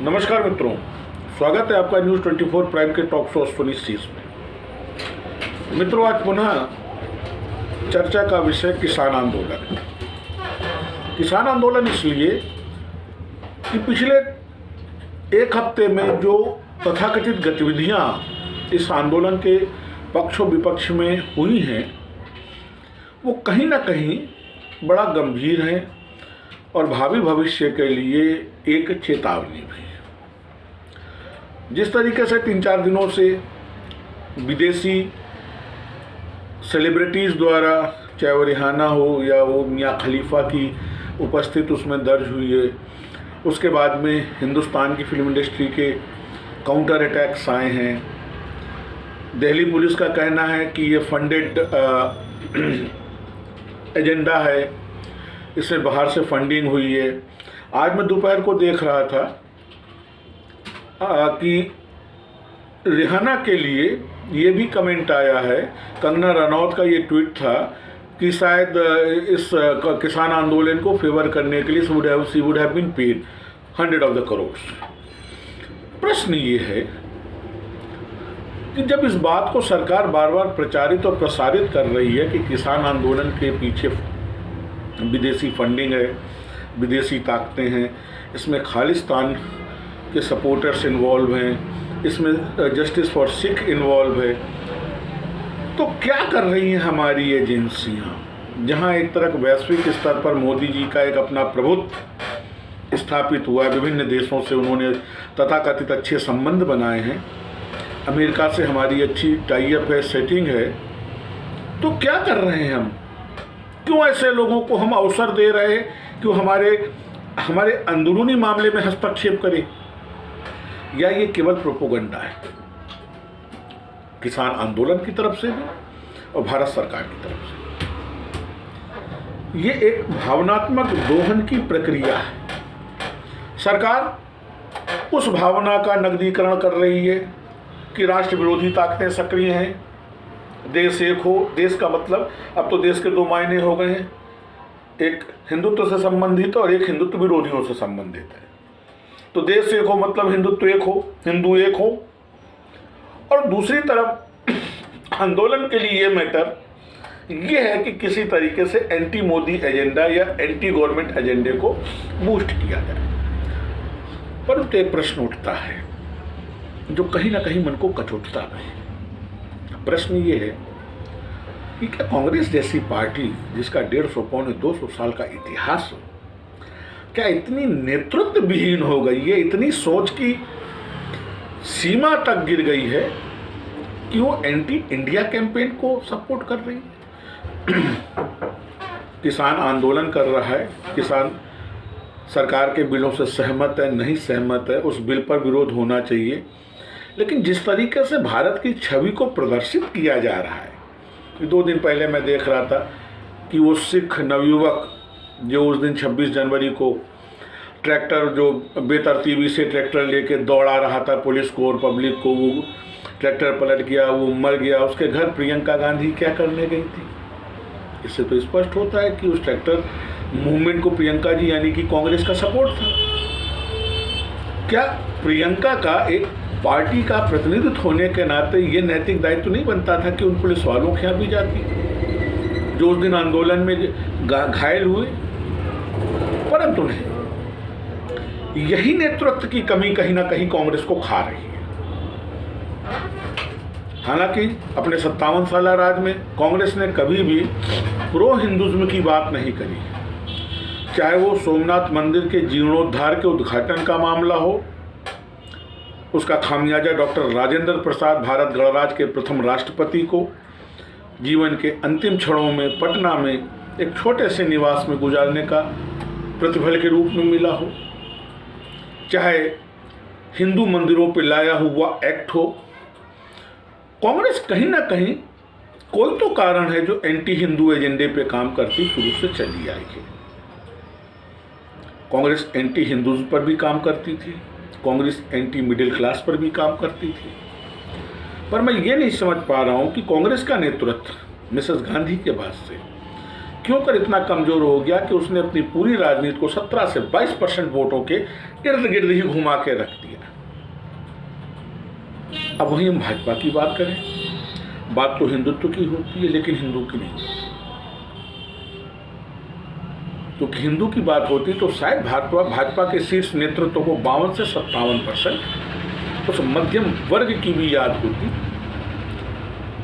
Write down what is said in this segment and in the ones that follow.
नमस्कार मित्रों, स्वागत है आपका न्यूज़ 24 प्राइम के टॉक शो अश्विनी सीस में। मित्रों, आज पुनः चर्चा का विषय किसान आंदोलन। किसान आंदोलन इसलिए कि पिछले एक हफ्ते में जो तथाकथित गतिविधियां इस आंदोलन के पक्ष विपक्ष में हुई हैं, वो कहीं ना कहीं बड़ा गंभीर है और भावी भविष्य के लिए एक चेतावनी भी। जिस तरीके से 3-4 दिनों से विदेशी सेलिब्रिटीज़ द्वारा, चाहे वो रिहाना हो या वो मियाँ खलीफा की उपस्थिति उसमें दर्ज हुई है, उसके बाद में हिंदुस्तान की फिल्म इंडस्ट्री के काउंटर अटैक्स आए हैं। दिल्ली पुलिस का कहना है कि ये फंडेड एजेंडा है, इसमें बाहर से फंडिंग हुई है। आज मैं दोपहर को देख रहा था कि रिहाना के लिए ये भी कमेंट आया है, कंगना रनौत का ये ट्वीट था कि शायद इस किसान आंदोलन को फेवर करने के लिए she would have been paid 100 of the crores। प्रश्न ये है कि जब इस बात को सरकार बार बार प्रचारित और प्रसारित कर रही है कि किसान आंदोलन के पीछे विदेशी फंडिंग है, विदेशी ताकतें हैं, इसमें खालिस्तान के सपोर्टर्स इन्वॉल्व हैं, इसमें जस्टिस फॉर सिख इन्वॉल्व है, तो क्या कर रही हैं हमारी एजेंसियां? जहां एक तरफ वैश्विक स्तर पर मोदी जी का एक अपना प्रभुत्व स्थापित हुआ है, विभिन्न देशों से उन्होंने तथाकथित अच्छे संबंध बनाए हैं, अमेरिका से हमारी अच्छी टाई अप है, सेटिंग है, तो क्या कर रहे हैं हम? क्यों ऐसे लोगों को हम अवसर दे रहे हैं कि हमारे अंदरूनी मामले में हस्तक्षेप करें? या ये केवल प्रोपोगंडा है किसान आंदोलन की तरफ से भी और भारत सरकार की तरफ से? ये एक भावनात्मक दोहन की प्रक्रिया है। सरकार उस भावना का नगदीकरण कर रही है कि राष्ट्र विरोधी ताकतें सक्रिय हैं, देश एक हो। देश का मतलब अब तो देश के दो मायने हो गए हैं, एक हिंदुत्व से संबंधित और एक हिंदुत्व विरोधियों से संबंधित है। तो देश एक हो मतलब हिंदुत्व एक हो, हिंदू एक हो। और दूसरी तरफ आंदोलन के लिए ये मैटर ये है कि किसी तरीके से एंटी मोदी एजेंडा या एंटी गवर्नमेंट एजेंडे को बूस्ट किया जाए। परंतु एक प्रश्न उठता है जो कहीं ना कहीं मन को कचोटता है। प्रश्न ये है कि क्या कांग्रेस जैसी पार्टी जिसका 150-200 साल का इतिहास हो, क्या इतनी नेतृत्व विहीन हो गई है, इतनी सोच की सीमा तक गिर गई है कि वो एंटी इंडिया कैंपेन को सपोर्ट कर रही है? किसान आंदोलन कर रहा है, किसान सरकार के बिलों से सहमत है, नहीं सहमत है, उस बिल पर विरोध होना चाहिए, लेकिन जिस तरीके से भारत की छवि को प्रदर्शित किया जा रहा है। 2 दिन पहले मैं देख रहा था कि वो सिख नवयुवक जो उस दिन 26 जनवरी को ट्रैक्टर, जो बेतरतीबी से ट्रैक्टर लेके दौड़ा रहा था पुलिस को और पब्लिक को, वो ट्रैक्टर पलट गया, वो मर गया। उसके घर प्रियंका गांधी क्या करने गई थी? इससे तो स्पष्ट होता है कि उस ट्रैक्टर मूवमेंट को प्रियंका जी यानी कि कांग्रेस का सपोर्ट था। क्या प्रियंका का एक पार्टी का प्रतिनिधित्व होने के नाते ये नैतिक दायित्व नहीं बनता था कि उन पुलिस वालों के यहाँ भी जाती जो उस दिन आंदोलन में घायल हुए? परंतु नहीं, यही नेतृत्व की कमी कहीं ना कहीं कांग्रेस को खा रही है। हालांकि अपने 57 साल राज में कांग्रेस ने कभी भी प्रो हिंदुज्म की बात नहीं करी, चाहे वो सोमनाथ मंदिर के जीर्णोद्धार के उद्घाटन का मामला हो, उसका खामियाजा डॉक्टर राजेंद्र प्रसाद, भारत गणराज्य के प्रथम राष्ट्रपति को जीवन के अंतिम क्षणों में पटना में एक छोटे से निवास में गुजारने का प्रतिफल के रूप में मिला हो, चाहे हिंदू मंदिरों पर लाया हुआ एक्ट हो। कांग्रेस कहीं ना कहीं कोई तो कारण है जो एंटी हिंदू एजेंडे पे काम करती शुरू से चली आई है। कांग्रेस एंटी हिंदुज़म पर भी काम करती थी, कांग्रेस एंटी मिडिल क्लास पर भी काम करती थी। पर मैं ये नहीं समझ पा रहा हूँ कि कांग्रेस का नेतृत्व मिसेस गांधी के बाद से क्यों कर इतना कमज़ोर हो गया कि उसने अपनी पूरी राजनीति को 17 से 22% वोटों के इर्द गिर्द ही घुमा के रख दिया। अब वहीं हम भाजपा की बात करें, बात तो हिंदुत्व की होती है लेकिन हिंदू की नहीं। क्योंकि हिंदू की बात होती तो शायद भाजपा के शीर्ष नेतृत्व को 52 से 57% उस मध्यम वर्ग की भी याद होती,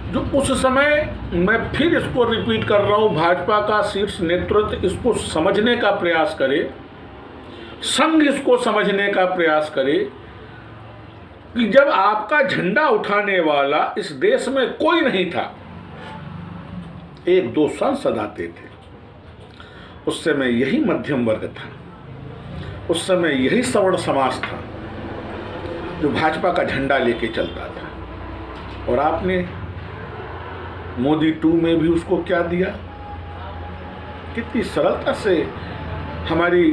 जो उस समय, मैं फिर इसको रिपीट कर रहा हूं, भाजपा का शीर्ष नेतृत्व इसको समझने का प्रयास करे, संघ इसको समझने का प्रयास करे कि जब आपका झंडा उठाने वाला इस देश में कोई नहीं था, 1-2 सांसद आते थे, उस समय यही मध्यम वर्ग था, उस समय यही सवर्ण समाज था जो भाजपा का झंडा लेके चलता था। और आपने मोदी 2 में भी उसको क्या दिया, कितनी सरलता से हमारी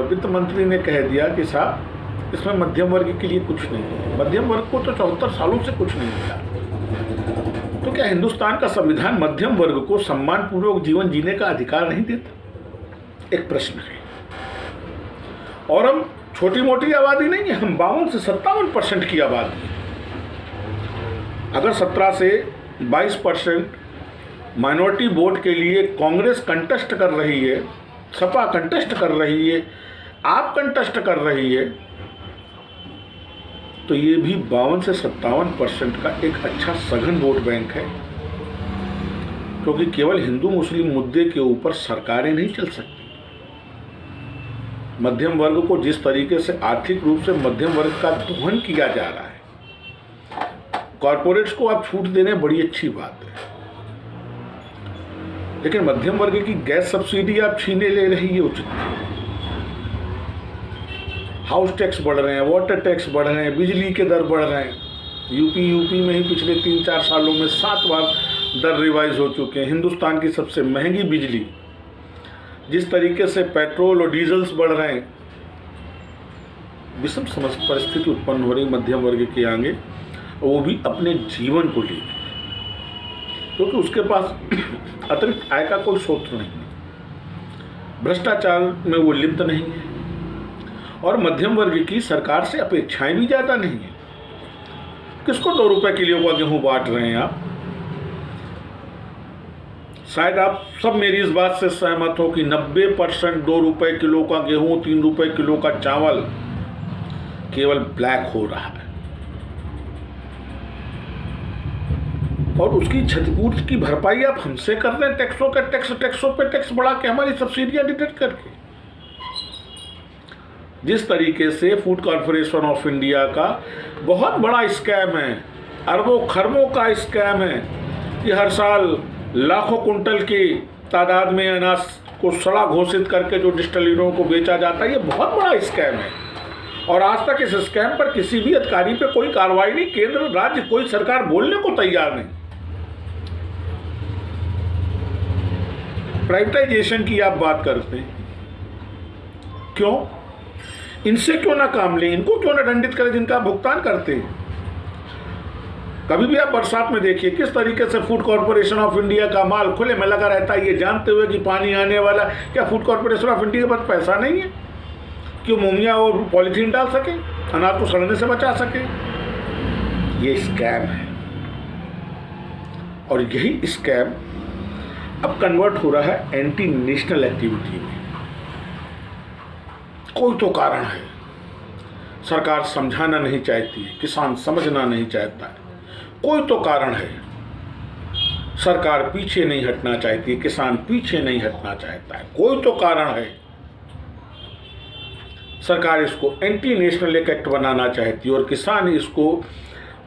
वित्त मंत्री ने कह दिया कि साहब इसमें मध्यम वर्ग के लिए कुछ नहीं है। मध्यम वर्ग को तो 74 सालों से कुछ नहीं मिला। तो क्या हिंदुस्तान का संविधान मध्यम वर्ग को सम्मानपूर्वक जीवन जीने का अधिकार नहीं देता? एक प्रश्न है। और हम छोटी मोटी आबादी नहीं है, हम 52 से 57% की आबादी है। अगर 17 से 22% माइनॉरिटी वोट के लिए कांग्रेस कंटेस्ट कर रही है, सपा कंटेस्ट कर रही है, आप कंटेस्ट कर रही है, तो ये भी 52 से 57% का एक अच्छा सघन वोट बैंक है। क्योंकि केवल हिंदू मुस्लिम मुद्दे के ऊपर सरकारें नहीं चल सकती। मध्यम वर्ग को जिस तरीके से आर्थिक रूप से मध्यम वर्ग का दोहन किया जा रहा है, कॉरपोरेट्स को आप छूट देने बड़ी अच्छी बात है, लेकिन मध्यम वर्ग की गैस सब्सिडी आप छीने ले रही है, उचित नहीं। हाउस टैक्स बढ़ रहे हैं, वाटर टैक्स बढ़ रहे हैं, बिजली के दर बढ़ रहे हैं। यूपी में ही पिछले 3-4 सालों में 7 बार दर रिवाइज हो चुके हैं। हिंदुस्तान की सबसे महंगी बिजली, जिस तरीके से पेट्रोल और डीजल्स बढ़ रहे हैं, विषम परिस्थिति उत्पन्न हो रही मध्यम वर्ग के आगे, वो भी अपने जीवन को लेकर, क्योंकि उसके पास अतिरिक्त आय का कोई स्रोत नहीं है, भ्रष्टाचार में वो लिप्त नहीं है, और मध्यम वर्ग की सरकार से अपेक्षाएं भी ज़्यादा नहीं है। किसको 2 रुपए किलो का गेहूँ बांट रहे हैं आप? शायद आप सब मेरी इस बात से सहमत हो कि 90% 2 रुपए किलो का गेहूँ, 3 रुपए किलो का चावल केवल ब्लैक हो रहा है। और उसकी क्षतिपूर्ति की भरपाई आप हमसे कर रहे हैं, टैक्सों पे टैक्स बढ़ा के, हमारी सब्सिडियां डिडक्ट करके। जिस तरीके से फूड कॉर्पोरेशन ऑफ इंडिया का बहुत बड़ा स्कैम है, अरबों खरबों का स्कैम है कि हर साल लाखों कुंटल की तादाद में अनाज को सड़ा घोषित करके जो डिस्टिलरियों को बेचा जाता है, ये बहुत बड़ा स्कैम है। और आज तक इस स्कैम पर किसी भी अधिकारी पे कोई कार्रवाई नहीं, केंद्र राज्य कोई सरकार बोलने को तैयार नहीं। प्राइवेटाइजेशन की आप बात करते हैं, क्यों? इनसे क्यों ना काम लें, इनको क्यों ना दंडित करें जिनका भुगतान करते हैं। कभी भी आप बरसात में देखिए किस तरीके से फूड कॉर्पोरेशन ऑफ इंडिया का माल खुले में लगा रहता है, ये जानते हुए कि पानी आने वाला। क्या फूड कॉर्पोरेशन ऑफ इंडिया के पास पैसा नहीं है कि मोमिया और पॉलीथीन डाल सके, अनाज को सड़ने से बचा सके? ये स्कैम है, और यही स्कैम अब कन्वर्ट हो रहा है एंटी नेशनल एक्टिविटी में। कोई तो कारण है, सरकार समझाना नहीं चाहती है, किसान समझना नहीं चाहता है, कोई तो कारण है। सरकार पीछे नहीं हटना चाहती, किसान पीछे नहीं हटना चाहता है, कोई तो कारण है। सरकार इसको एंटी नेशनल एक्ट बनाना चाहती है और किसान इसको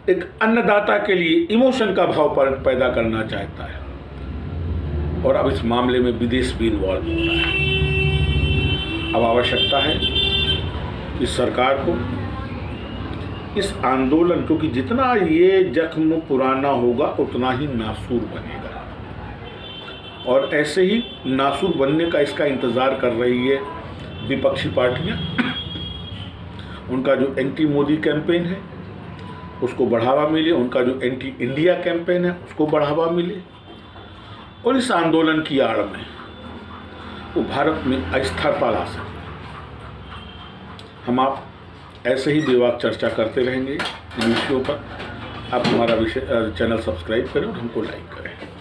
एक अन्नदाता के लिए इमोशन का भाव पैदा करना चाहता है। और अब इस मामले में विदेश भी इन्वॉल्व हो रहा है। अब आवश्यकता है कि सरकार को इस आंदोलन, क्योंकि जितना ये जख्म पुराना होगा उतना ही नासूर बनेगा, और ऐसे ही नासूर बनने का इसका इंतज़ार कर रही है विपक्षी पार्टियां। उनका जो एंटी मोदी कैंपेन है उसको बढ़ावा मिले, उनका जो एंटी इंडिया कैंपेन है उसको बढ़ावा मिले, और इस आंदोलन की आड़ में वो भारत में अस्थिरता ला सके। हम आप ऐसे ही बेबाक चर्चा करते रहेंगे इन विषयों पर। आप हमारा चैनल सब्सक्राइब करें और हमको लाइक करें।